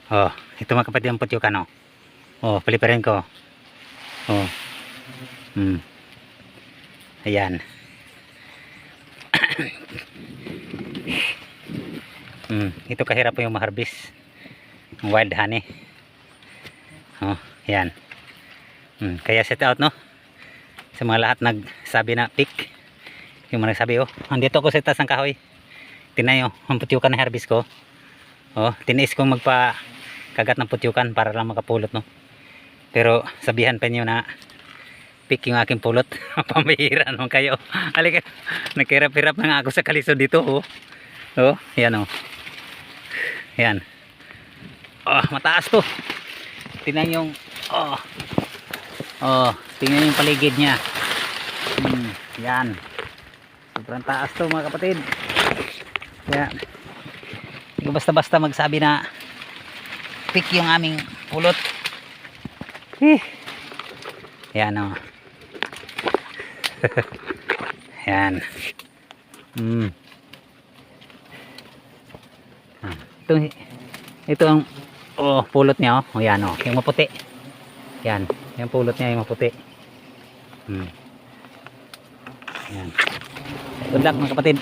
Oh, ito mga kapatid ang putyukan, oh. Oh, paliparin ko. Oh. Ayan. Ito kahirap po yung maharbis. Ang wild honey. Oh, ayan. Kaya set out, no? Sa mga lahat nagsabi na pick. Yung mga nagsabi, oh, andito ako sa taas ng kahoy. Tinay, oh, ang putyukan na harbis ko. Oh, tiniis kong magpakagat ng putyukan para lang makapulot, no? Pero sabihan pa niyo na pick yung aking pulot. Pambihira naman kayo. Halika, nagkirap-hirap na nga ako sa kalisod dito, oh. Oh, yan, oh. Yan. Oh, mataas to. Tingnan yung tingnan yung paligid niya. Yan. Sobrang taas to mga kapatid. Yan. Hindi basta-basta magsabi na pick yung aming pulot. Yan, oh. Yan. Ito ang pulot niya, oh. Yan, oh, yung maputi. Yan, yung pulot niya yung maputi. Yan. Good luck mga kapatid.